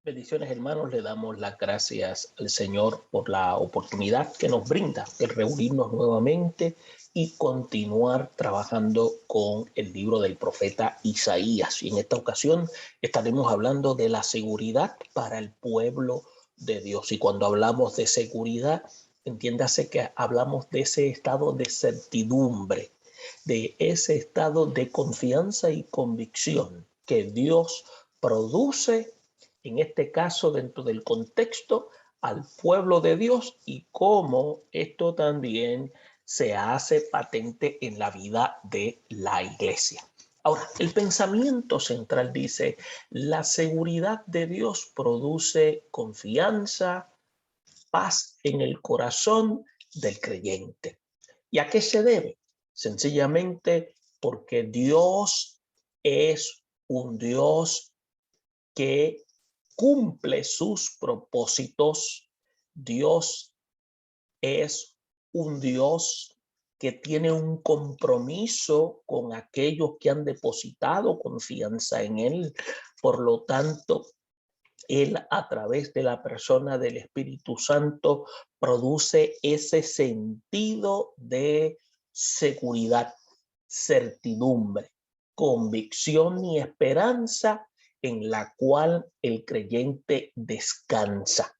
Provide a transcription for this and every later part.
Bendiciones, hermanos, le damos las gracias al Señor por la oportunidad que nos brinda de reunirnos nuevamente y continuar trabajando con el libro del profeta Isaías. Y en esta ocasión estaremos hablando de la seguridad para el pueblo de Dios. Y cuando hablamos de seguridad, entiéndase que hablamos de ese estado de certidumbre, de ese estado de confianza y convicción que Dios produce, en este caso dentro del contexto, al pueblo de Dios, y cómo esto también se hace patente en la vida de la iglesia. Ahora, el pensamiento central dice: la seguridad de Dios produce confianza, paz en el corazón del creyente. ¿Y a qué se debe? Sencillamente porque Dios es un Dios que cumple sus propósitos. Dios es un Dios que tiene un compromiso con aquellos que han depositado confianza en Él. Por lo tanto, Él, a través de la persona del Espíritu Santo, produce ese sentido de seguridad, certidumbre, convicción y esperanza en la cual el creyente descansa.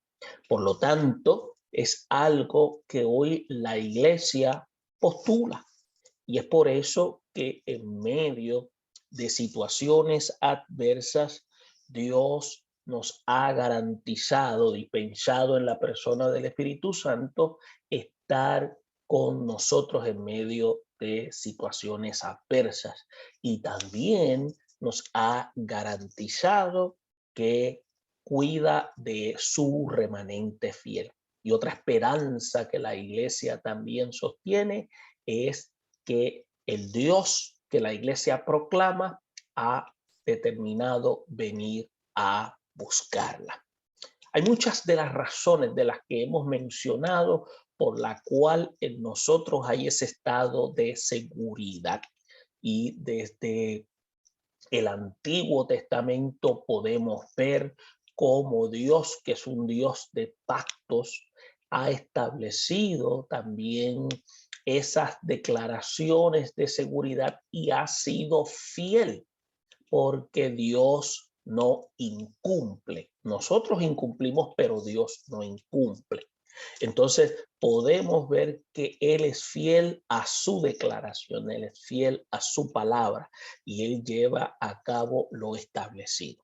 Por lo tanto, es algo que hoy la iglesia postula, y es por eso que en medio de situaciones adversas, Dios nos ha garantizado y pensado en la persona del Espíritu Santo estar con nosotros en medio de situaciones adversas, y también nos ha garantizado que cuida de su remanente fiel. Y otra esperanza que la iglesia también sostiene es que el Dios que la iglesia proclama ha determinado venir a buscarla. Hay muchas de las razones de las que hemos mencionado por la cual en nosotros hay ese estado de seguridad. Y desde el Antiguo Testamento podemos ver cómo Dios, que es un Dios de pactos, ha establecido también esas declaraciones de seguridad y ha sido fiel, porque Dios no incumple. Nosotros incumplimos, pero Dios no incumple. Entonces podemos ver que Él es fiel a su declaración, Él es fiel a su palabra, y Él lleva a cabo lo establecido.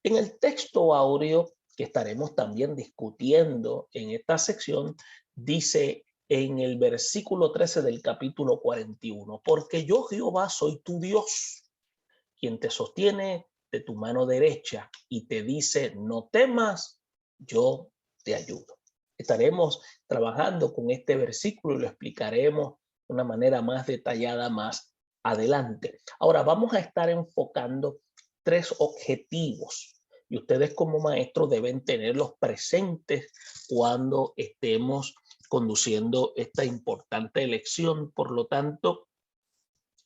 En el texto áureo que estaremos también discutiendo en esta sección, dice en el versículo 13 del capítulo 41: porque yo, Jehová, soy tu Dios, quien te sostiene de tu mano derecha y te dice: no temas, yo te ayudo. Estaremos trabajando con este versículo y lo explicaremos de una manera más detallada más adelante. Ahora vamos a estar enfocando tres objetivos, y ustedes como maestros deben tenerlos presentes cuando estemos conduciendo esta importante lección. Por lo tanto,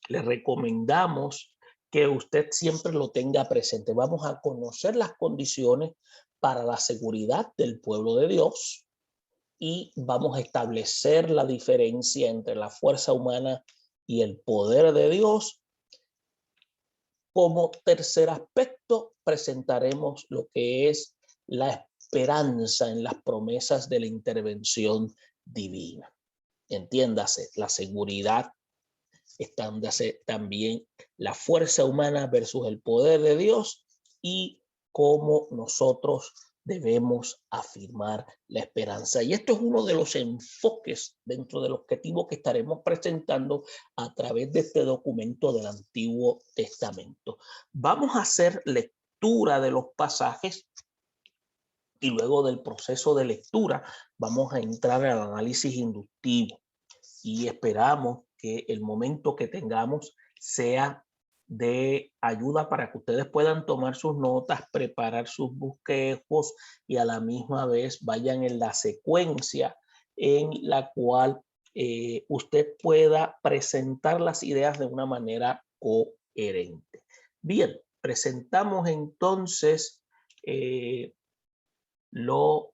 les recomendamos que usted siempre lo tenga presente. Vamos a conocer las condiciones para la seguridad del pueblo de Dios, y vamos a establecer la diferencia entre la fuerza humana y el poder de Dios. Como tercer aspecto, presentaremos lo que es la esperanza en las promesas de la intervención divina. Entiéndase, la seguridad, estándase también la fuerza humana versus el poder de Dios, y cómo nosotros debemos afirmar la esperanza. Y esto es uno de los enfoques dentro del objetivo que estaremos presentando a través de este documento del Antiguo Testamento. Vamos a hacer lectura de los pasajes, y luego del proceso de lectura vamos a entrar al análisis inductivo, y esperamos que el momento que tengamos sea de ayuda para que ustedes puedan tomar sus notas, preparar sus bosquejos, y a la misma vez vayan en la secuencia en la cual usted pueda presentar las ideas de una manera coherente. Bien, presentamos entonces lo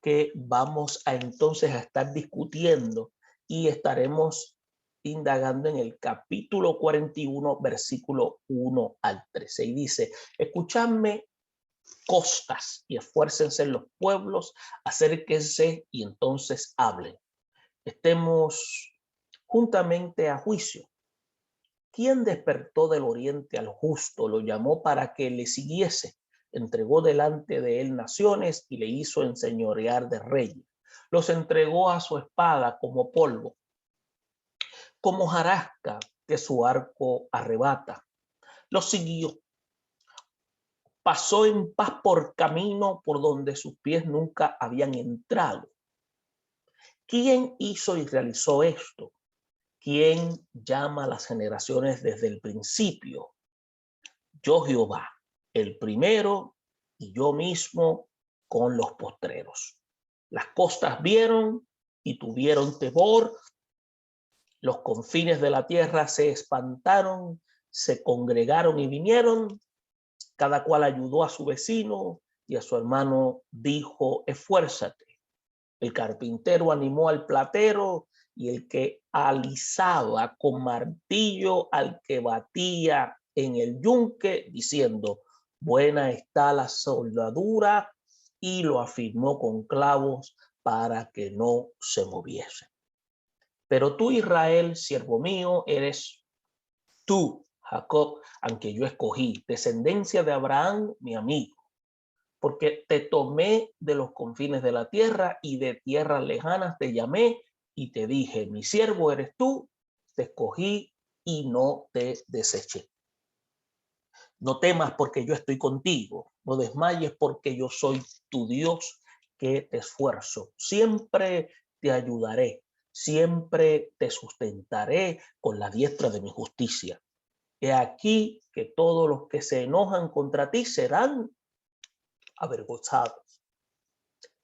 que vamos a entonces a estar discutiendo y estaremos indagando en el capítulo 41, versículo 1 al 13. Y dice: escuchadme costas y esfuércense los pueblos, acérquense y entonces hablen. Estemos juntamente a juicio. ¿Quién despertó del oriente al justo? Lo llamó para que le siguiese. Entregó delante de él naciones y le hizo enseñorear de reyes. Los entregó a su espada como polvo, como hojarasca que su arco arrebata. Los siguió. Pasó en paz por camino por donde sus pies nunca habían entrado. ¿Quién hizo y realizó esto? ¿Quién llama a las generaciones desde el principio? Yo Jehová, el primero, y yo mismo con los postreros. Las costas vieron y tuvieron temor, los confines de la tierra se espantaron, se congregaron y vinieron, cada cual ayudó a su vecino y a su hermano dijo: esfuérzate. El carpintero animó al platero y el que alisaba con martillo al que batía en el yunque, diciendo: buena está la soldadura, y lo afirmó con clavos para que no se moviese. Pero tú, Israel, siervo mío, eres tú, Jacob, aunque yo escogí, descendencia de Abraham, mi amigo, porque te tomé de los confines de la tierra y de tierras lejanas te llamé y te dije: mi siervo eres tú, te escogí y no te deseché. No temas porque yo estoy contigo, no desmayes porque yo soy tu Dios que te esfuerzo. Siempre te ayudaré, siempre te sustentaré con la diestra de mi justicia. He aquí que todos los que se enojan contra ti serán avergonzados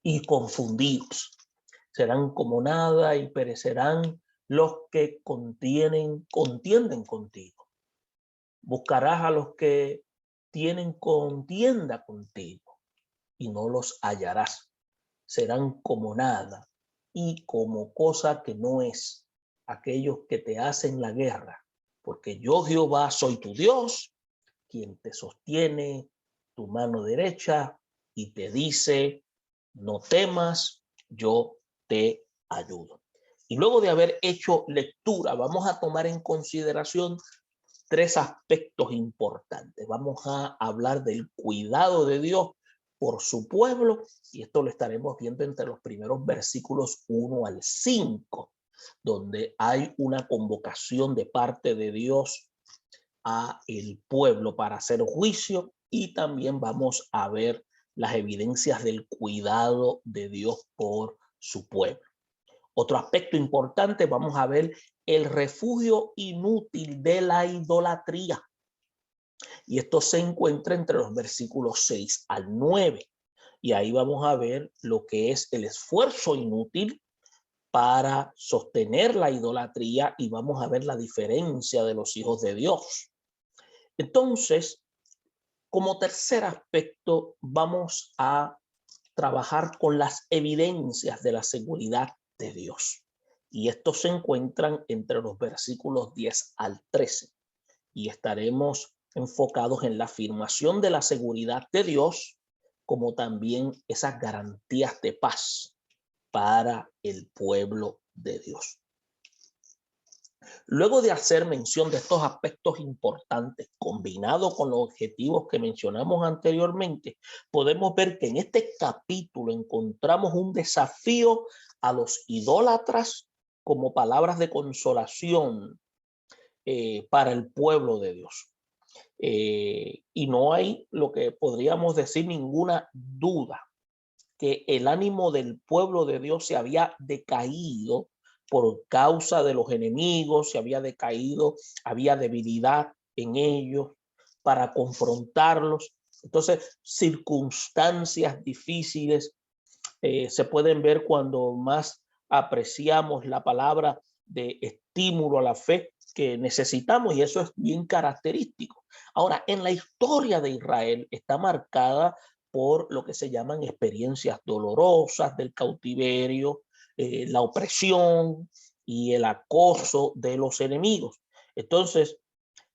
y confundidos. Serán como nada y perecerán los que contienden contigo. Buscarás a los que tienen contienda contigo y no los hallarás. Serán como nada y como cosa que no es aquellos que te hacen la guerra, porque yo Jehová soy tu Dios, quien te sostiene tu mano derecha y te dice: no temas, yo te ayudo. Y luego de haber hecho lectura, vamos a tomar en consideración tres aspectos importantes. Vamos a hablar del cuidado de Dios por su pueblo, y esto lo estaremos viendo entre los primeros versículos 1 al 5, donde hay una convocación de parte de Dios a el pueblo para hacer juicio, y también vamos a ver las evidencias del cuidado de Dios por su pueblo. Otro aspecto importante, vamos a ver el refugio inútil de la idolatría. Y esto se encuentra entre los versículos 6 al 9. Y ahí vamos a ver lo que es el esfuerzo inútil para sostener la idolatría, y vamos a ver la diferencia de los hijos de Dios. Entonces, como tercer aspecto, vamos a trabajar con las evidencias de la seguridad de Dios. Y estos se encuentran entre los versículos 10 al 13. Y estaremos enfocados en la afirmación de la seguridad de Dios, como también esas garantías de paz para el pueblo de Dios. Luego de hacer mención de estos aspectos importantes, combinado con los objetivos que mencionamos anteriormente, podemos ver que en este capítulo encontramos un desafío a los idólatras como palabras de consolación para el pueblo de Dios. Y no hay, lo que podríamos decir, ninguna duda que el ánimo del pueblo de Dios se había decaído por causa de los enemigos, se había decaído, había debilidad en ellos para confrontarlos. Entonces, circunstancias difíciles se pueden ver cuando más apreciamos la palabra de estímulo a la fe que necesitamos, y eso es bien característico. Ahora, en la historia de Israel está marcada por lo que se llaman experiencias dolorosas del cautiverio, la opresión y el acoso de los enemigos. Entonces,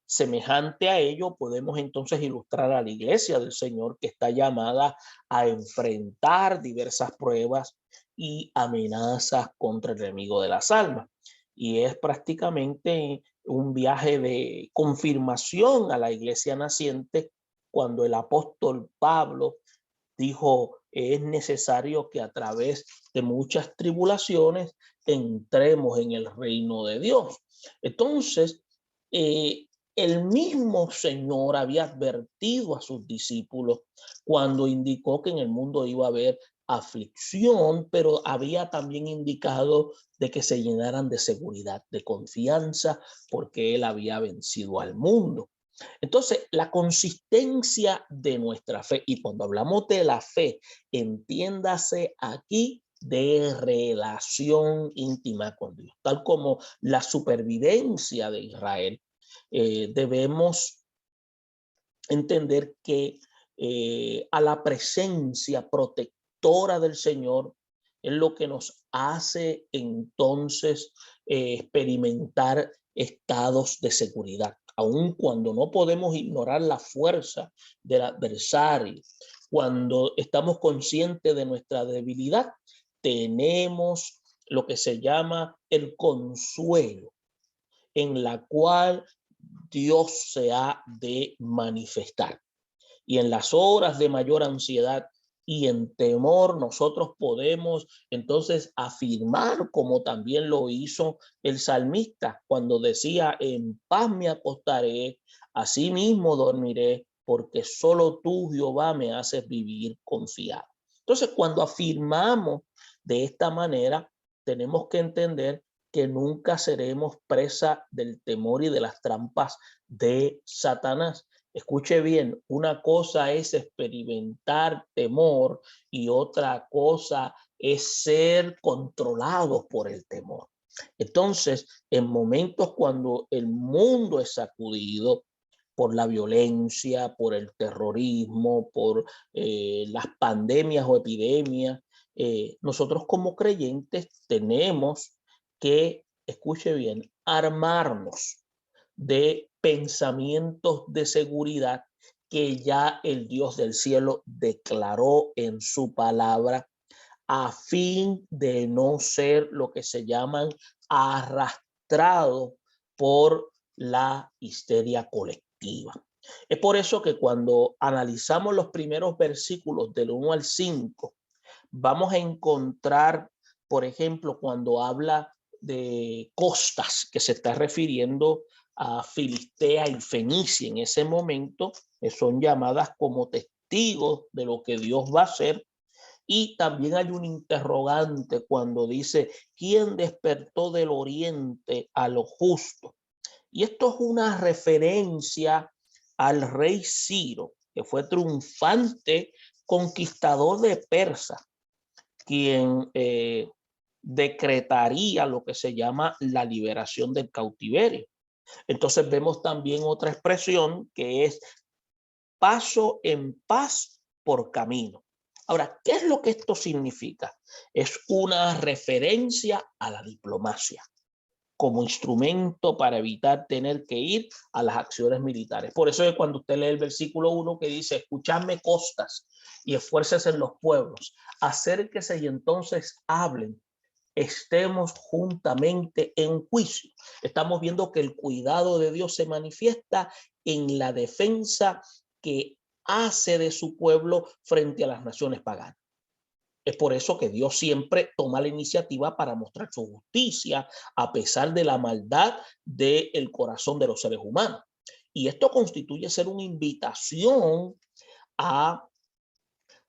semejante a ello, podemos entonces ilustrar a la iglesia del Señor, que está llamada a enfrentar diversas pruebas y amenazas contra el enemigo de las almas. Y es prácticamente un viaje de confirmación a la iglesia naciente cuando el apóstol Pablo dijo: es necesario que a través de muchas tribulaciones entremos en el reino de Dios. Entonces, el mismo Señor había advertido a sus discípulos cuando indicó que en el mundo iba a haber aflicción, pero había también indicado de que se llenaran de seguridad, de confianza, porque Él había vencido al mundo. Entonces, la consistencia de nuestra fe, y cuando hablamos de la fe, entiéndase aquí de relación íntima con Dios, tal como la supervivencia de Israel. Debemos entender que a la presencia protectora del Señor es lo que nos hace entonces experimentar estados de seguridad, aun cuando no podemos ignorar la fuerza del adversario. Cuando estamos conscientes de nuestra debilidad, tenemos lo que se llama el consuelo, en la cual Dios se ha de manifestar. Y en las horas de mayor ansiedad y en temor, nosotros podemos entonces afirmar, como también lo hizo el salmista cuando decía: en paz me acostaré, asimismo dormiré, porque solo tú, Jehová, me haces vivir confiado. Entonces, cuando afirmamos de esta manera, tenemos que entender que nunca seremos presa del temor y de las trampas de Satanás. Escuche bien, una cosa es experimentar temor y otra cosa es ser controlados por el temor. Entonces, en momentos cuando el mundo es sacudido por la violencia, por el terrorismo, por las pandemias o epidemias, nosotros como creyentes tenemos que, escuche bien, armarnos de pensamientos de seguridad que ya el Dios del cielo declaró en su palabra, a fin de no ser lo que se llaman arrastrados por la histeria colectiva. Es por eso que cuando analizamos los primeros versículos del 1 al 5, vamos a encontrar, por ejemplo, cuando habla de costas, que se está refiriendo a Filistea y Fenicia en ese momento, que son llamadas como testigos de lo que Dios va a hacer. Y también hay un interrogante cuando dice: ¿quién despertó del oriente a lo justo? Y esto es una referencia al rey Ciro, que fue triunfante conquistador de Persia, quien decretaría lo que se llama la liberación del cautiverio. Entonces vemos también otra expresión que es paso en paz por camino. Ahora, ¿qué es lo que esto significa? Es una referencia a la diplomacia como instrumento para evitar tener que ir a las acciones militares. Por eso es cuando usted lee el versículo 1 que dice: escuchadme costas y esfuércese en los pueblos, acérquese y entonces hablen, estemos juntamente en juicio. Estamos viendo que el cuidado de Dios se manifiesta en la defensa que hace de su pueblo frente a las naciones paganas. Es por eso que Dios siempre toma la iniciativa para mostrar su justicia a pesar de la maldad del corazón de los seres humanos. Y esto constituye ser una invitación a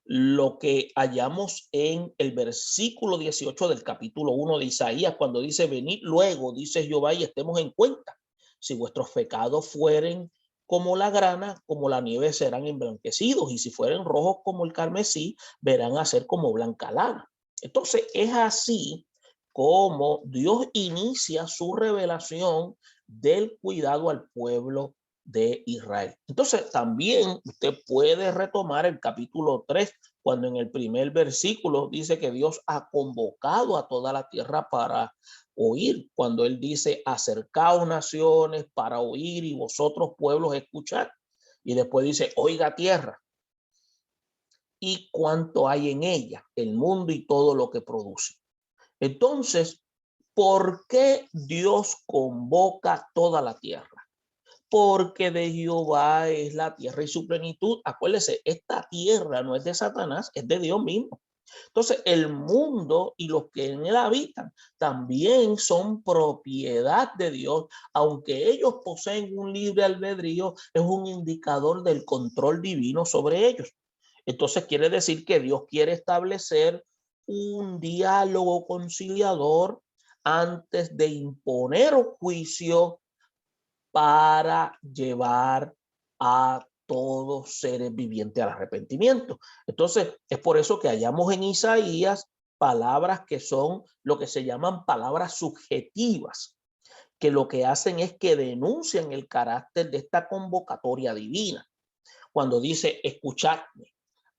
lo que hallamos en el versículo 18 del capítulo 1 de Isaías, cuando dice: venid luego, dice Jehová, y estemos en cuenta. Si vuestros pecados fueren como la grana, como la nieve serán emblanquecidos, y si fueren rojos como el carmesí, verán a ser como blanca lana. Entonces es así como Dios inicia su revelación del cuidado al pueblo de Israel. Entonces también usted puede retomar el capítulo 3, cuando en el primer versículo dice que Dios ha convocado a toda la tierra para oír, cuando él dice acercaos naciones para oír y vosotros pueblos escuchar, y después dice oiga tierra y cuánto hay en ella, el mundo y todo lo que produce. Entonces, ¿por qué Dios convoca toda la tierra? Porque de Jehová es la tierra y su plenitud. Acuérdese, esta tierra no es de Satanás, es de Dios mismo. Entonces, el mundo y los que en él habitan también son propiedad de Dios. Aunque ellos poseen un libre albedrío, es un indicador del control divino sobre ellos. Entonces, quiere decir que Dios quiere establecer un diálogo conciliador antes de imponer juicio para llevar a todos seres vivientes al arrepentimiento. Entonces, es por eso que hallamos en Isaías palabras que son lo que se llaman palabras subjetivas, que lo que hacen es que denuncian el carácter de esta convocatoria divina. Cuando dice, escuchadme,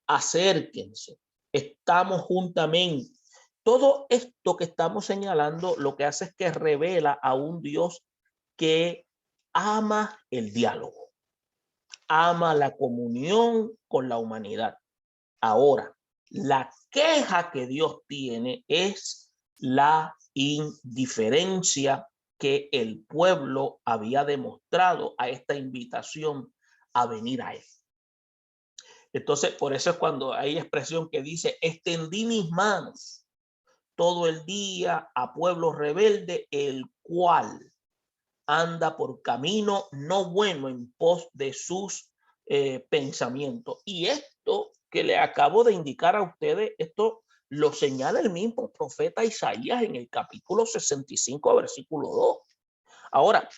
acérquense, estamos juntamente. Todo esto que estamos señalando lo que hace es que revela a un Dios que ama el diálogo, ama la comunión con la humanidad. Ahora, la queja que Dios tiene es la indiferencia que el pueblo había demostrado a esta invitación a venir a él. Entonces, por eso es cuando hay expresión que dice, extendí mis manos todo el día a pueblo rebelde, el cual anda por camino no bueno en pos de sus pensamientos. Y esto que le acabo de indicar a ustedes, esto lo señala el mismo profeta Isaías en el capítulo 65, versículo 2. Ahora,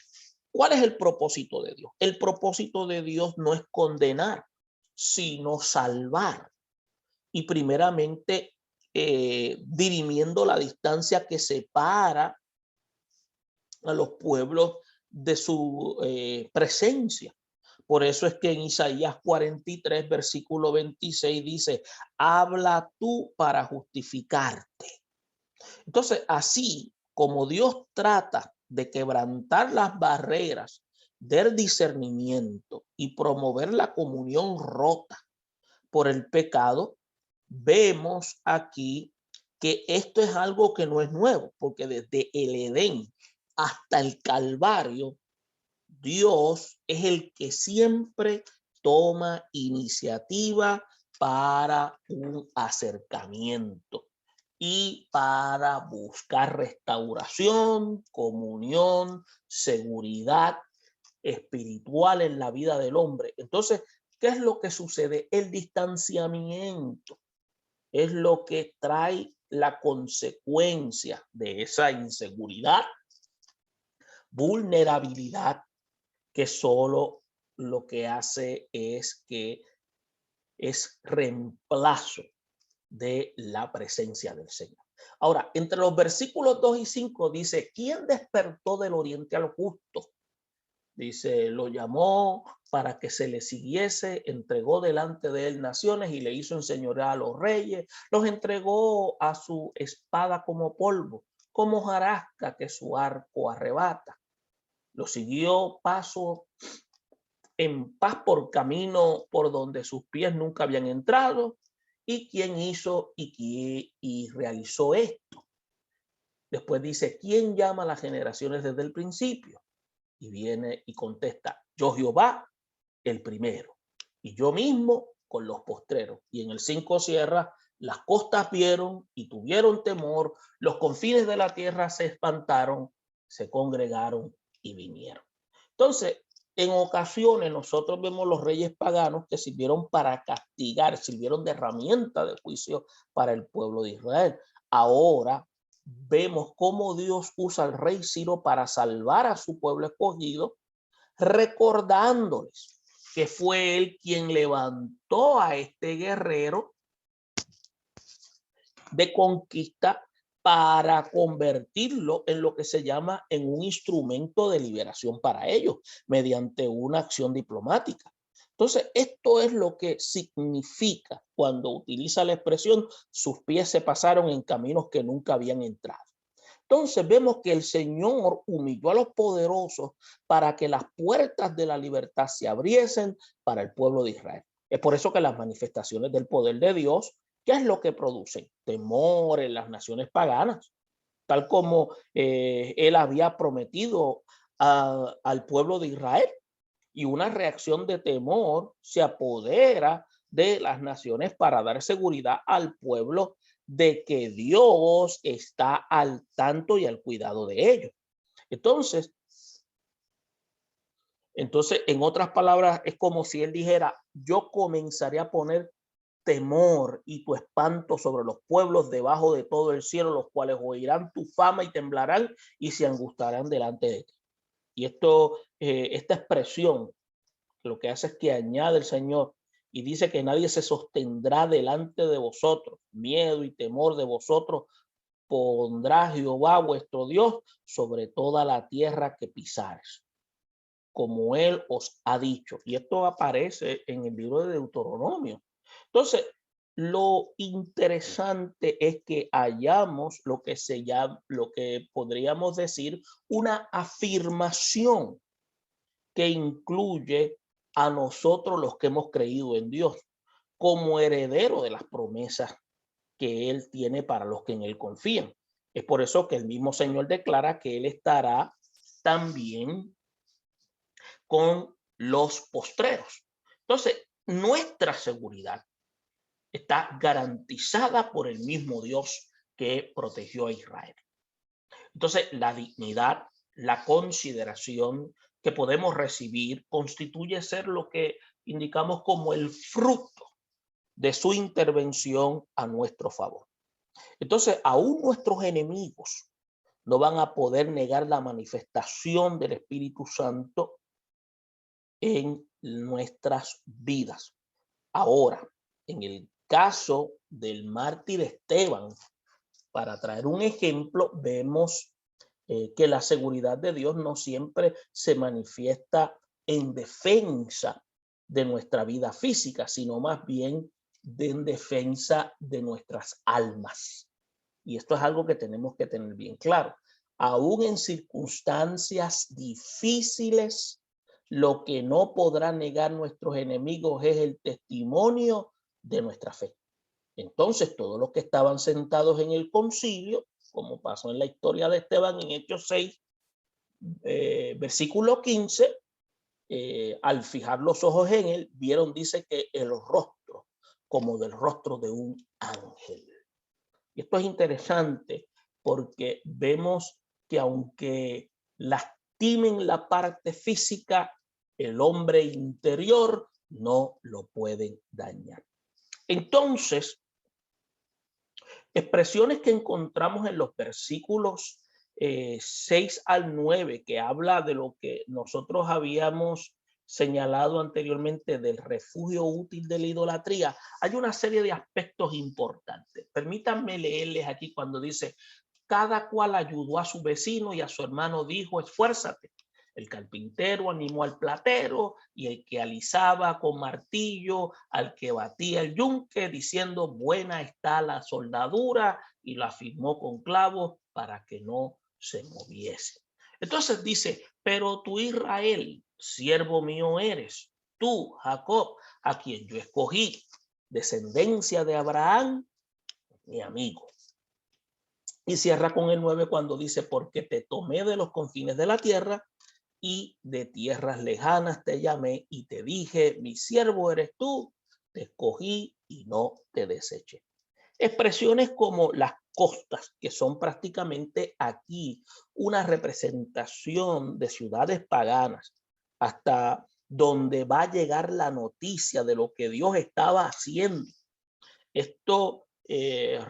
¿cuál es el propósito de Dios? El propósito de Dios no es condenar, sino salvar. Y primeramente, dirimiendo la distancia que separa a los pueblos de su presencia. Por eso es que en Isaías 43, versículo 26 dice, habla tú para justificarte. Entonces, así como Dios trata de quebrantar las barreras del discernimiento y promover la comunión rota por el pecado, vemos aquí que esto es algo que no es nuevo, porque desde el Edén hasta el Calvario, Dios es el que siempre toma iniciativa para un acercamiento y para buscar restauración, comunión, seguridad espiritual en la vida del hombre. Entonces, ¿qué es lo que sucede? El distanciamiento es lo que trae la consecuencia de esa inseguridad, vulnerabilidad, que solo lo que hace es que es reemplazo de la presencia del Señor. Ahora, entre los versículos 2 y 5 dice, ¿quién despertó del oriente a lo justo? Dice, lo llamó para que se le siguiese, entregó delante de él naciones y le hizo enseñorear a los reyes, los entregó a su espada como polvo, como hojarasca que su arco arrebata. Lo siguió paso en paz por camino por donde sus pies nunca habían entrado. ¿Y quién hizo y realizó esto? Después dice, ¿quién llama a las generaciones desde el principio? Y viene y contesta, yo Jehová, el primero, y yo mismo con los postreros. Y en el 5 cierra, las costas vieron y tuvieron temor, los confines de la tierra se espantaron, se congregaron y vinieron. Entonces, en ocasiones nosotros vemos los reyes paganos que sirvieron para castigar, sirvieron de herramienta de juicio para el pueblo de Israel. Ahora vemos cómo Dios usa al rey Ciro para salvar a su pueblo escogido, recordándoles que fue él quien levantó a este guerrero de conquista para convertirlo en lo que se llama en un instrumento de liberación para ellos, mediante una acción diplomática. Entonces, esto es lo que significa cuando utiliza la expresión sus pies se pasaron en caminos que nunca habían entrado. Entonces vemos que el Señor humilló a los poderosos para que las puertas de la libertad se abriesen para el pueblo de Israel. Es por eso que las manifestaciones del poder de Dios, ¿qué es lo que producen? Temor en las naciones paganas, tal como él había prometido al pueblo de Israel. Y una reacción de temor se apodera de las naciones para dar seguridad al pueblo de que Dios está al tanto y al cuidado de ellos. Entonces, en otras palabras, es como si él dijera, yo comenzaré a poner temor y tu espanto sobre los pueblos debajo de todo el cielo, los cuales oirán tu fama y temblarán y se angustiarán delante de ti. Y esta expresión lo que hace es que añade el Señor y dice que nadie se sostendrá delante de vosotros. Miedo y temor de vosotros pondrá Jehová vuestro Dios sobre toda la tierra que pisares, como él os ha dicho. Y esto aparece en el libro de Deuteronomio. Entonces, lo interesante es que hallamos lo que podríamos decir una afirmación que incluye a nosotros los que hemos creído en Dios como heredero de las promesas que Él tiene para los que en Él confían. Es por eso que el mismo Señor declara que Él estará también con los postreros. Entonces, nuestra seguridad está garantizada por el mismo Dios que protegió a Israel. Entonces, la dignidad, la consideración que podemos recibir constituye ser lo que indicamos como el fruto de su intervención a nuestro favor. Entonces, aún nuestros enemigos no van a poder negar la manifestación del Espíritu Santo en nuestras vidas. Ahora, en el caso del mártir Esteban, para traer un ejemplo, vemos que la seguridad de Dios no siempre se manifiesta en defensa de nuestra vida física, sino más bien en defensa de nuestras almas. Y esto es algo que tenemos que tener bien claro. Aún en circunstancias difíciles, lo que no podrán negar nuestros enemigos es el testimonio de nuestra fe. Entonces, todos los que estaban sentados en el concilio, como pasó en la historia de Esteban en Hechos 6, versículo 15, al fijar los ojos en él, vieron, dice que el rostro como del rostro de un ángel. Y esto es interesante porque vemos que aunque lastimen la parte física, el hombre interior no lo pueden dañar. Entonces, expresiones que encontramos en los versículos 6 al 9, que habla de lo que nosotros habíamos señalado anteriormente del refugio útil de la idolatría, hay una serie de aspectos importantes. Permítanme leerles aquí cuando dice, cada cual ayudó a su vecino y a su hermano dijo, esfuérzate. El carpintero animó al platero y el que alisaba con martillo al que batía el yunque, diciendo, buena está la soldadura, y la firmó con clavos para que no se moviese. Entonces dice, pero tú Israel, siervo mío eres, tú Jacob, a quien yo escogí, descendencia de Abraham, mi amigo. Y cierra con el 9 cuando dice, porque te tomé de los confines de la tierra y de tierras lejanas te llamé y te dije, mi siervo eres tú, te escogí y no te deseché. Expresiones como las costas, que son prácticamente aquí una representación de ciudades paganas, hasta donde va a llegar la noticia de lo que Dios estaba haciendo. Esto es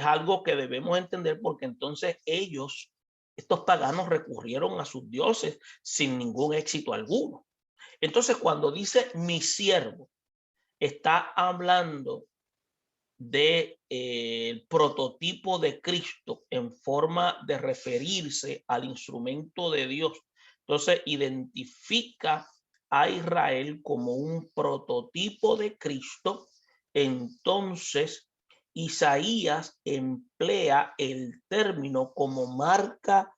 algo que debemos entender porque entonces estos paganos recurrieron a sus dioses sin ningún éxito alguno. Entonces cuando dice mi siervo, está hablando de el prototipo de Cristo en forma de referirse al instrumento de Dios. Entonces identifica a Israel como un prototipo de Cristo. Entonces Isaías emplea el término como marca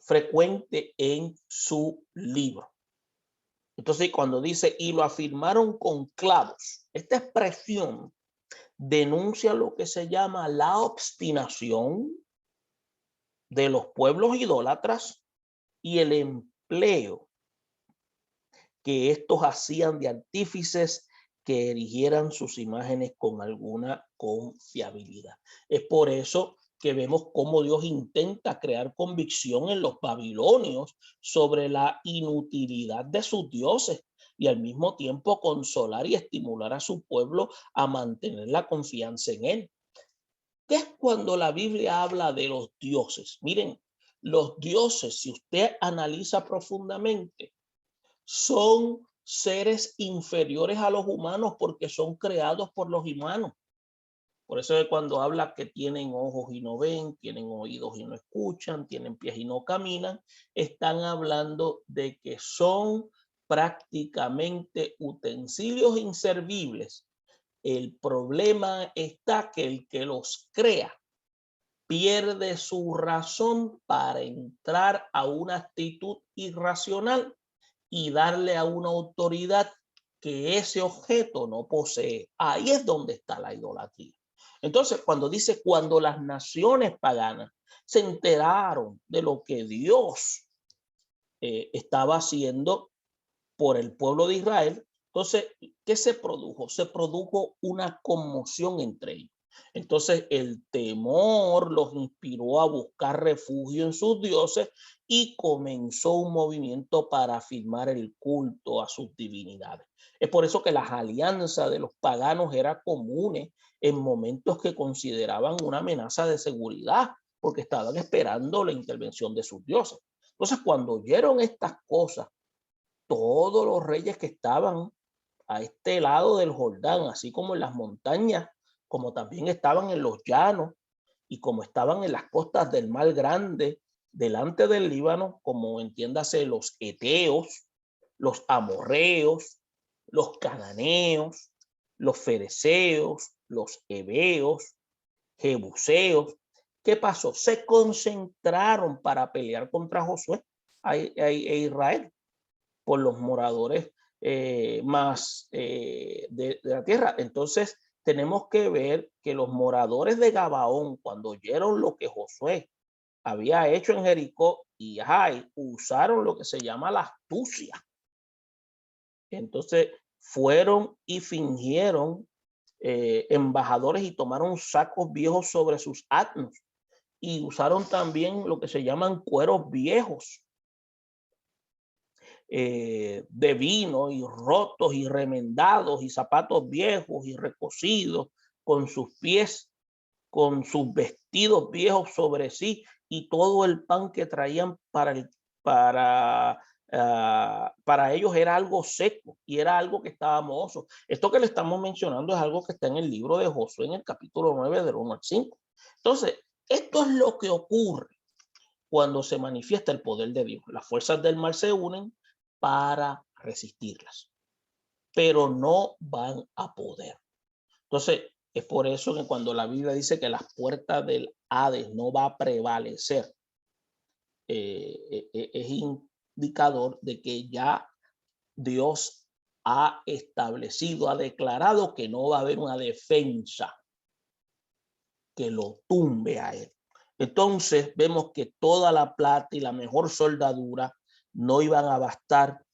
frecuente en su libro. Entonces, cuando dice, y lo afirmaron con clavos, esta expresión denuncia lo que se llama la obstinación de los pueblos idólatras y el empleo que estos hacían de artífices que erigieran sus imágenes con alguna confiabilidad. Es por eso que vemos cómo Dios intenta crear convicción en los babilonios sobre la inutilidad de sus dioses y al mismo tiempo consolar y estimular a su pueblo a mantener la confianza en él. ¿Qué es cuando la Biblia habla de los dioses? Miren, los dioses, si usted analiza profundamente, son seres inferiores a los humanos porque son creados por los humanos. Por eso es cuando habla que tienen ojos y no ven, tienen oídos y no escuchan, tienen pies y no caminan, están hablando de que son prácticamente utensilios inservibles. El problema está que el que los crea pierde su razón para entrar a una actitud irracional y darle a una autoridad que ese objeto no posee. Ahí es donde está la idolatría. Entonces, cuando dice, cuando las naciones paganas se enteraron de lo que Dios estaba haciendo por el pueblo de Israel, entonces, ¿qué se produjo? Se produjo una conmoción entre ellos. Entonces el temor los inspiró a buscar refugio en sus dioses y comenzó un movimiento para afirmar el culto a sus divinidades. Es por eso que las alianzas de los paganos eran comunes en momentos que consideraban una amenaza de seguridad, porque estaban esperando la intervención de sus dioses. Entonces, cuando oyeron estas cosas, todos los reyes que estaban a este lado del Jordán, así como en las montañas, como también estaban en los llanos y como estaban en las costas del Mar Grande, delante del Líbano, como entiéndase los eteos, los amorreos, los cananeos, los fereceos, los heveos, jebuseos. ¿Qué pasó? Se concentraron para pelear contra Josué e Israel por los moradores más de la tierra. Entonces tenemos que ver que los moradores de Gabaón, cuando oyeron lo que Josué había hecho en Jericó y Jai, usaron lo que se llama la astucia. Entonces fueron y fingieron embajadores y tomaron sacos viejos sobre sus asnos y usaron también lo que se llaman cueros viejos de vino y rotos y remendados y zapatos viejos y recocidos con sus pies, con sus vestidos viejos sobre sí y todo el pan que traían para ellos era algo seco y era algo que estaba mohoso. Esto que le estamos mencionando es algo que está en el libro de Josué en el capítulo 9 del 1 al 5. Entonces, esto es lo que ocurre cuando se manifiesta el poder de Dios. Las fuerzas del mal se unen para resistirlas, pero no van a poder. Entonces, es por eso que cuando la Biblia dice que las puertas del Hades no va a prevalecer, es indicador de que ya Dios ha establecido, ha declarado que no va a haber una defensa que lo tumbe a él. Entonces vemos que toda la plata y la mejor soldadura no iban a bastar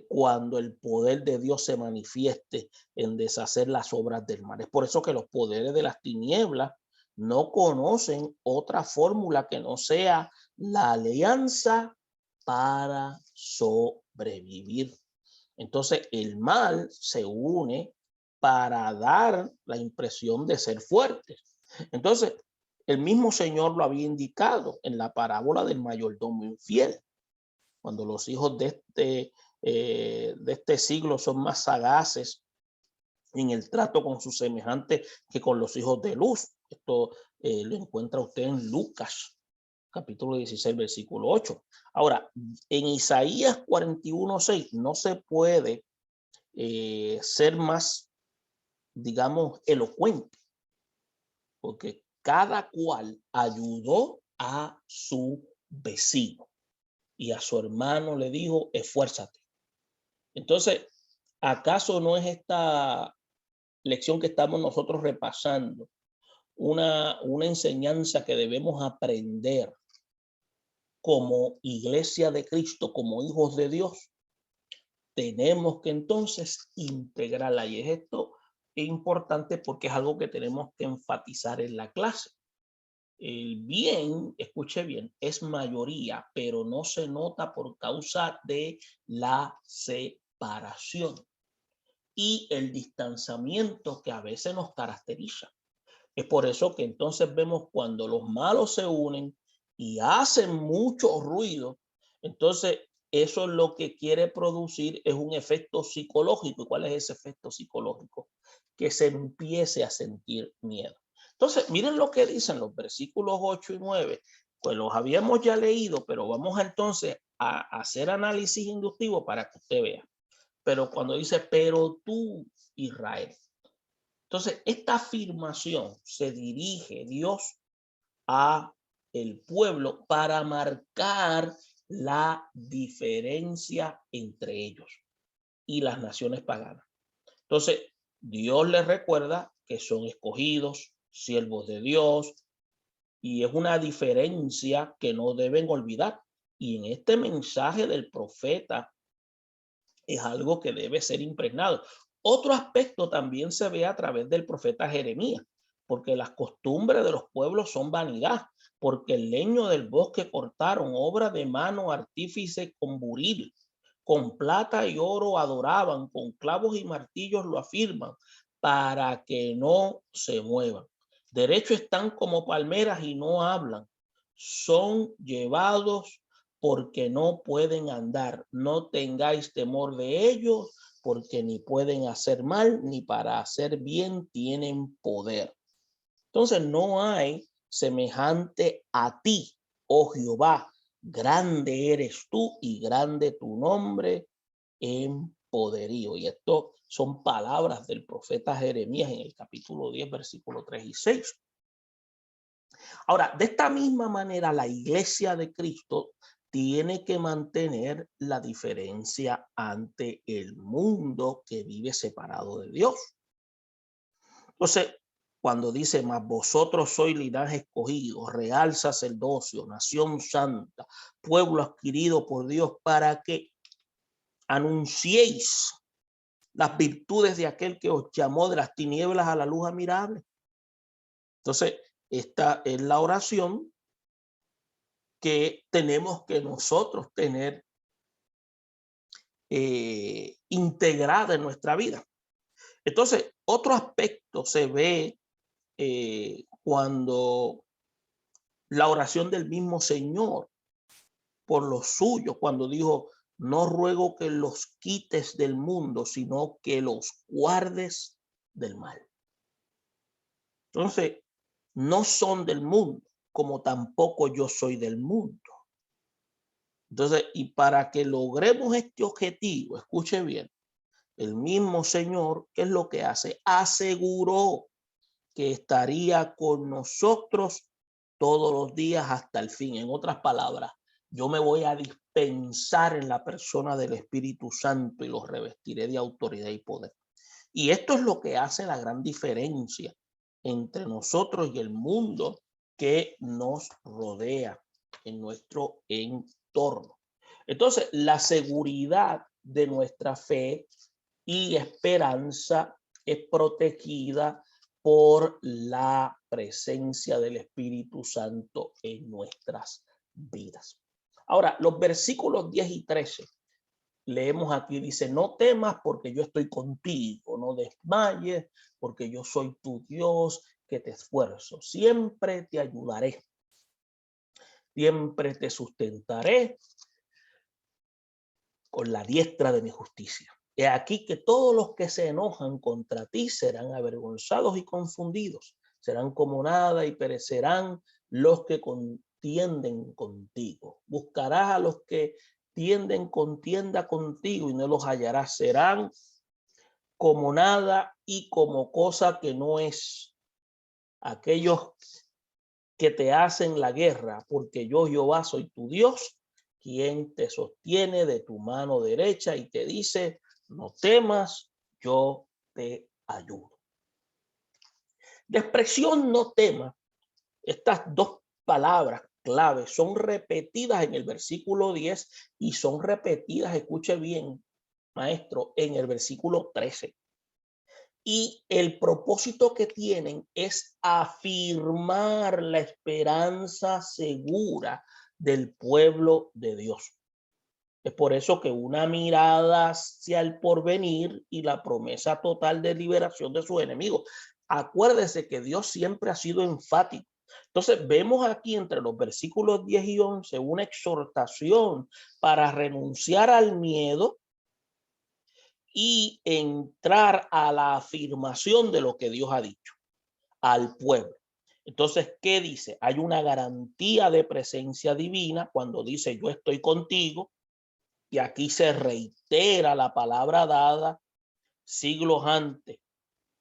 cuando el poder de Dios se manifieste en deshacer las obras del mal. Es por eso que los poderes de las tinieblas no conocen otra fórmula que no sea la alianza para sobrevivir. Entonces el mal se une para dar la impresión de ser fuertes. Entonces, el mismo Señor lo había indicado en la parábola del mayordomo infiel. Cuando los hijos de este siglo son más sagaces en el trato con sus semejantes que con los hijos de luz. Esto lo encuentra usted en Lucas, capítulo 16, versículo 8. Ahora, en Isaías 41:6 no se puede ser más, digamos, elocuente, porque cada cual ayudó a su vecino y a su hermano le dijo, esfuérzate. Entonces, ¿acaso no es esta lección que estamos nosotros repasando una enseñanza que debemos aprender como iglesia de Cristo, como hijos de Dios? Tenemos que entonces integrarla, y esto es importante porque es algo que tenemos que enfatizar en la clase. El bien, escuche bien, es mayoría, pero no se nota por causa de la separación y el distanciamiento que a veces nos caracteriza. Es por eso que entonces vemos cuando los malos se unen y hacen mucho ruido, entonces eso es lo que quiere producir, es un efecto psicológico. ¿Y cuál es ese efecto psicológico? Que se empiece a sentir miedo. Entonces, miren lo que dicen los versículos 8 y 9. Pues los habíamos ya leído, pero vamos entonces a hacer análisis inductivo para que usted vea. Pero cuando dice, pero tú, Israel. Entonces, esta afirmación se dirige Dios a el pueblo para marcar la diferencia entre ellos y las naciones paganas. Entonces, Dios les recuerda que son escogidos, siervos de Dios, y es una diferencia que no deben olvidar. Y en este mensaje del profeta es algo que debe ser impregnado. Otro aspecto también se ve a través del profeta Jeremías, porque las costumbres de los pueblos son vanidad, porque el leño del bosque cortaron, obra de mano artífice con buril, con plata y oro adoraban, con clavos y martillos lo afirman, para que no se muevan. Derecho están como palmeras y no hablan, son llevados porque no pueden andar. No tengáis temor de ellos, porque ni pueden hacer mal, ni para hacer bien tienen poder. Entonces no hay semejante a ti, oh Jehová. Grande eres tú y grande tu nombre en poderío. Y esto son palabras del profeta Jeremías en el capítulo 10, versículos 3 y 6. Ahora, de esta misma manera, la iglesia de Cristo tiene que mantener la diferencia ante el mundo que vive separado de Dios. Entonces, cuando dice, mas vosotros sois linaje escogido, real sacerdocio, nación santa, pueblo adquirido por Dios, para que anunciéis las virtudes de aquel que os llamó de las tinieblas a la luz admirable. Entonces, esta es la oración que tenemos que nosotros tener integrada en nuestra vida. Entonces, otro aspecto se ve cuando la oración del mismo Señor por los suyos, cuando dijo, no ruego que los quites del mundo, sino que los guardes del mal. Entonces, no son del mundo, como tampoco yo soy del mundo. Entonces, y para que logremos este objetivo, escuche bien, el mismo Señor, ¿qué es lo que hace? Aseguró que estaría con nosotros todos los días hasta el fin. En otras palabras, yo me voy a dispensar en la persona del Espíritu Santo y los revestiré de autoridad y poder. Y esto es lo que hace la gran diferencia entre nosotros y el mundo que nos rodea en nuestro entorno. Entonces, la seguridad de nuestra fe y esperanza es protegida por la presencia del Espíritu Santo en nuestras vidas. Ahora, los versículos 10 y 13 leemos aquí, dice, no temas porque yo estoy contigo, no desmayes porque yo soy tu Dios que te esfuerzo, siempre te ayudaré, siempre te sustentaré con la diestra de mi justicia. He aquí que todos los que se enojan contra ti serán avergonzados y confundidos, serán como nada y perecerán los que contienden contigo. Buscarás a los que tienden contienda contigo y no los hallarás. Serán como nada y como cosa que no es. Aquellos que te hacen la guerra, porque yo, Jehová, soy tu Dios, quien te sostiene de tu mano derecha y te dice, no temas, yo te ayudo. La expresión no temas, estas dos palabras clave son repetidas en el versículo 10 y son repetidas, escuche bien, maestro, en el versículo 13. Y el propósito que tienen es afirmar la esperanza segura del pueblo de Dios. Es por eso que una mirada hacia el porvenir y la promesa total de liberación de sus enemigos. Acuérdese que Dios siempre ha sido enfático. Entonces vemos aquí entre los versículos 10 y 11 una exhortación para renunciar al miedo y entrar a la afirmación de lo que Dios ha dicho al pueblo. Entonces, ¿qué dice? Hay una garantía de presencia divina cuando dice yo estoy contigo, y aquí se reitera la palabra dada siglos antes,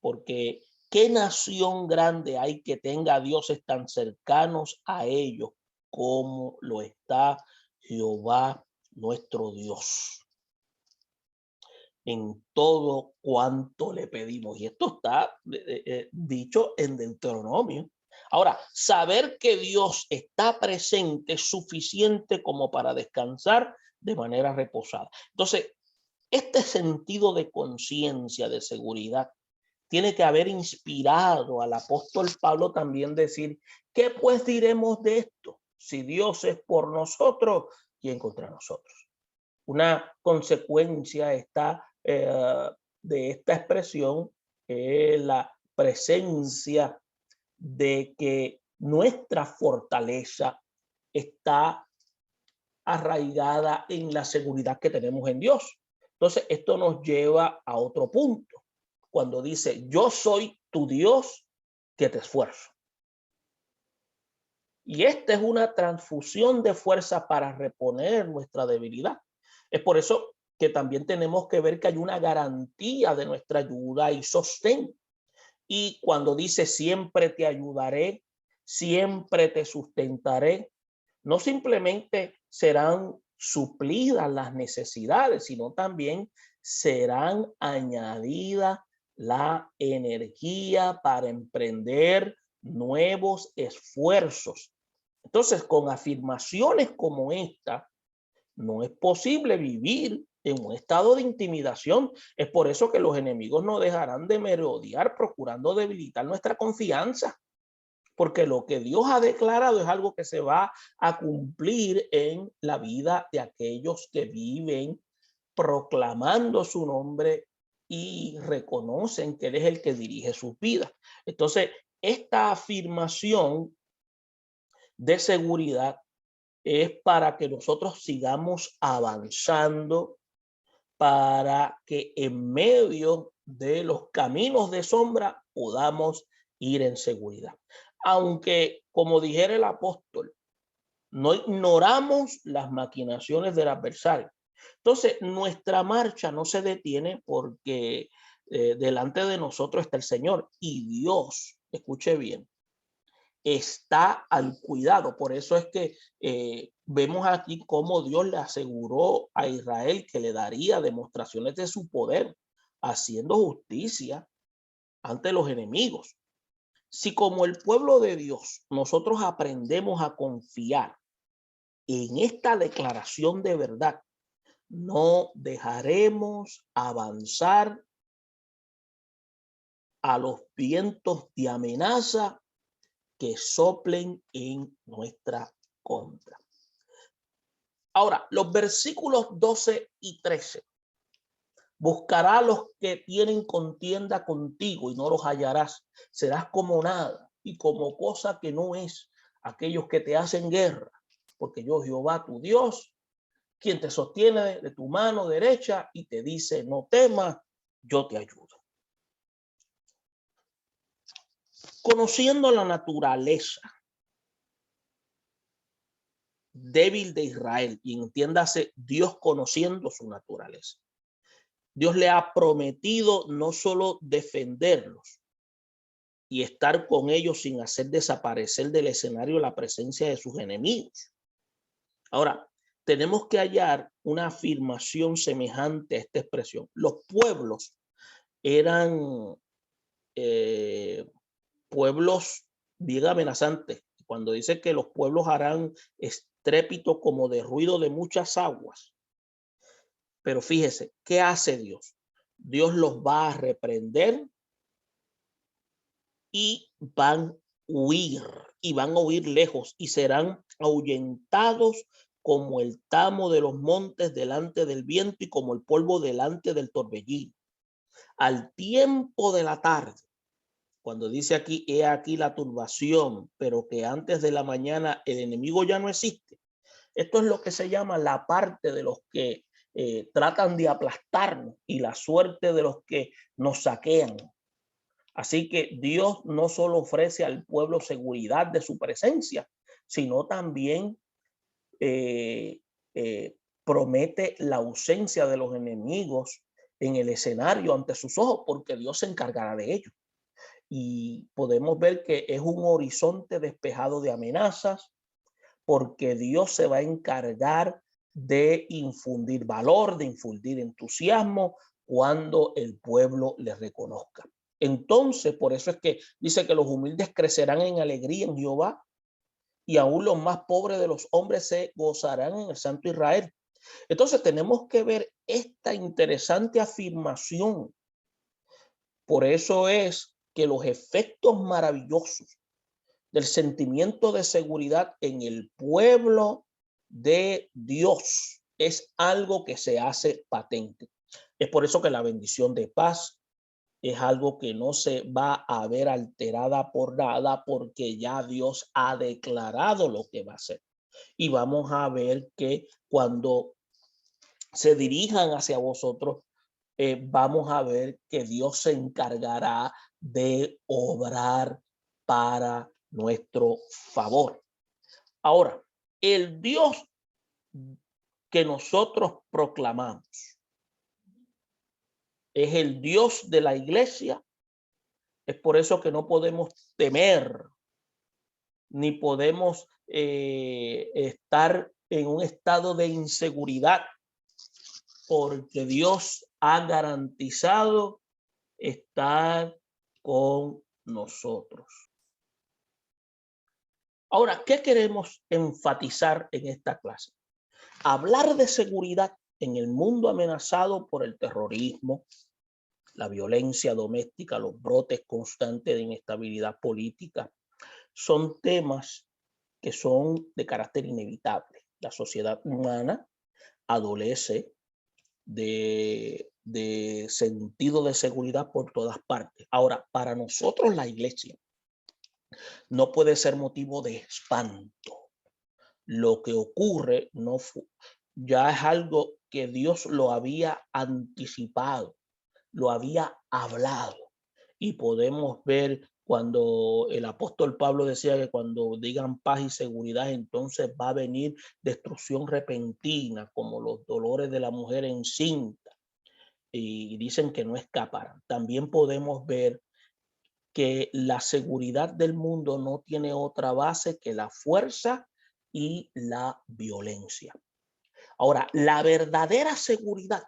porque ¿qué nación grande hay que tenga a dioses tan cercanos a ellos como lo está Jehová nuestro Dios? En todo cuanto le pedimos. Y esto está dicho en Deuteronomio. Ahora, saber que Dios está presente es suficiente como para descansar de manera reposada. Entonces, este sentido de conciencia, de seguridad, tiene que haber inspirado al apóstol Pablo también decir, ¿qué pues diremos de esto? Si Dios es por nosotros, ¿quién contra nosotros? Una consecuencia está de esta expresión, la presencia de que nuestra fortaleza está arraigada en la seguridad que tenemos en Dios. Entonces, esto nos lleva a otro punto, cuando dice, yo soy tu Dios que te esfuerzo. Y esta es una transfusión de fuerza para reponer nuestra debilidad. Es por eso que también tenemos que ver que hay una garantía de nuestra ayuda y sostén. Y cuando dice siempre te ayudaré, siempre te sustentaré, no simplemente serán suplidas las necesidades, sino también serán añadidas la energía para emprender nuevos esfuerzos. Entonces, con afirmaciones como esta, no es posible vivir en un estado de intimidación. Es por eso que los enemigos no dejarán de merodear procurando debilitar nuestra confianza, porque lo que Dios ha declarado es algo que se va a cumplir en la vida de aquellos que viven proclamando su nombre y reconocen que Él es el que dirige sus vidas. Entonces, esta afirmación de seguridad es para que nosotros sigamos avanzando, para que en medio de los caminos de sombra podamos ir en seguridad. Aunque, como dijera el apóstol, no ignoramos las maquinaciones del adversario. Entonces, nuestra marcha no se detiene porque delante de nosotros está el Señor y Dios, escuche bien, está al cuidado. Por eso es que vemos aquí cómo Dios le aseguró a Israel que le daría demostraciones de su poder, haciendo justicia ante los enemigos. Si como el pueblo de Dios nosotros aprendemos a confiar en esta declaración de verdad, no dejaremos avanzar a los vientos de amenaza que soplen en nuestra contra. Ahora, los versículos 12 y 13. Buscará a los que tienen contienda contigo y no los hallarás. Serás como nada y como cosa que no es aquellos que te hacen guerra, porque yo, Jehová, tu Dios, quien te sostiene de tu mano derecha y te dice, no temas, yo te ayudo. Conociendo la naturaleza débil de Israel, y entiéndase Dios conociendo su naturaleza, Dios le ha prometido no solo defenderlos y estar con ellos sin hacer desaparecer del escenario la presencia de sus enemigos. Ahora, tenemos que hallar una afirmación semejante a esta expresión. Los pueblos eran pueblos bien amenazantes. Cuando dice que los pueblos harán estrépito como de ruido de muchas aguas. Pero fíjese, ¿qué hace Dios? Dios los va a reprender y van a huir, y van a huir lejos y serán ahuyentados como el tamo de los montes delante del viento y como el polvo delante del torbellino. Al tiempo de la tarde, cuando dice aquí, he aquí la turbación, pero que antes de la mañana el enemigo ya no existe. Esto es lo que se llama la parte de los que tratan de aplastarnos y la suerte de los que nos saquean. Así que Dios no solo ofrece al pueblo seguridad de su presencia, sino también promete la ausencia de los enemigos en el escenario ante sus ojos, porque Dios se encargará de ello. Y podemos ver que es un horizonte despejado de amenazas, porque Dios se va a encargar de infundir valor, de infundir entusiasmo cuando el pueblo le reconozca. Entonces, por eso es que dice que los humildes crecerán en alegría en Jehová y aún los más pobres de los hombres se gozarán en el Santo Israel. Entonces tenemos que ver esta interesante afirmación. Por eso es que los efectos maravillosos del sentimiento de seguridad en el pueblo de Dios es algo que se hace patente. Es por eso que la bendición de paz es algo que no se va a ver alterada por nada, porque ya Dios ha declarado lo que va a hacer. Y vamos a ver que cuando se dirijan hacia vosotros, vamos a ver que Dios se encargará de obrar para nuestro favor. Ahora, el Dios que nosotros proclamamos es el Dios de la iglesia. Es por eso que no podemos temer, ni podemos estar en un estado de inseguridad, porque Dios ha garantizado estar con nosotros. Ahora, ¿qué queremos enfatizar en esta clase? Hablar de seguridad en el mundo amenazado por el terrorismo, la violencia doméstica, los brotes constantes de inestabilidad política, son temas que son de carácter inevitable. La sociedad humana adolece de sentido de seguridad por todas partes. Ahora, para nosotros la iglesia no puede ser motivo de espanto. Lo que ocurre ya es algo que Dios lo había anticipado, lo había hablado. Y podemos ver cuando el apóstol Pablo decía que cuando digan paz y seguridad, entonces va a venir destrucción repentina, como los dolores de la mujer encinta, y dicen que no escaparán. También podemos ver que la seguridad del mundo no tiene otra base que la fuerza y la violencia. Ahora, la verdadera seguridad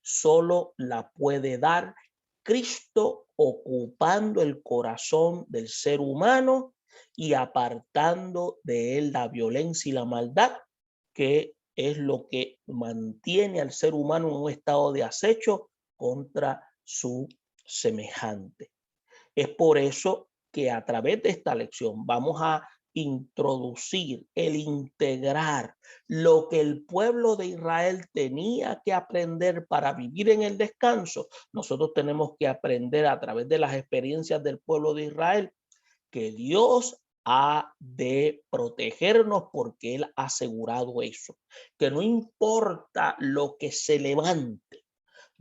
solo la puede dar Cristo ocupando el corazón del ser humano y apartando de él la violencia y la maldad, que es lo que mantiene al ser humano en un estado de acecho contra su semejante. Es por eso que a través de esta lección vamos a introducir, el integrar lo que el pueblo de Israel tenía que aprender para vivir en el descanso. Nosotros tenemos que aprender a través de las experiencias del pueblo de Israel que Dios ha de protegernos porque Él ha asegurado eso, que no importa lo que se levante,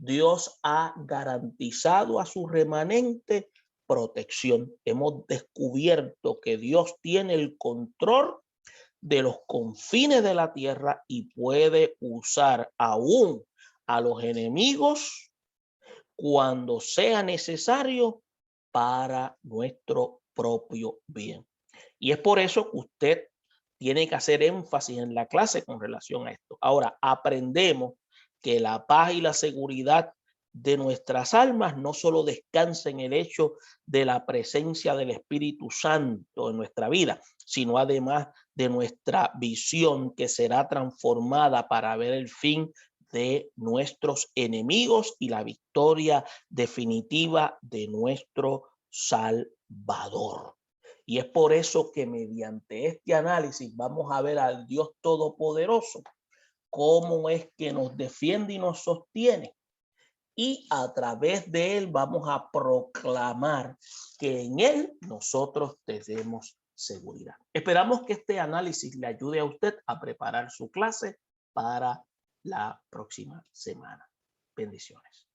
Dios ha garantizado a su remanente protección. Hemos descubierto que Dios tiene el control de los confines de la tierra y puede usar aún a los enemigos cuando sea necesario para nuestro propio bien. Y es por eso que usted tiene que hacer énfasis en la clase con relación a esto. Ahora, aprendemos que la paz y la seguridad de nuestras almas no solo descansa en el hecho de la presencia del Espíritu Santo en nuestra vida, sino además de nuestra visión que será transformada para ver el fin de nuestros enemigos y la victoria definitiva de nuestro Salvador. Y es por eso que mediante este análisis vamos a ver al Dios Todopoderoso, cómo es que nos defiende y nos sostiene. Y a través de él vamos a proclamar que en él nosotros tenemos seguridad. Esperamos que este análisis le ayude a usted a preparar su clase para la próxima semana. Bendiciones.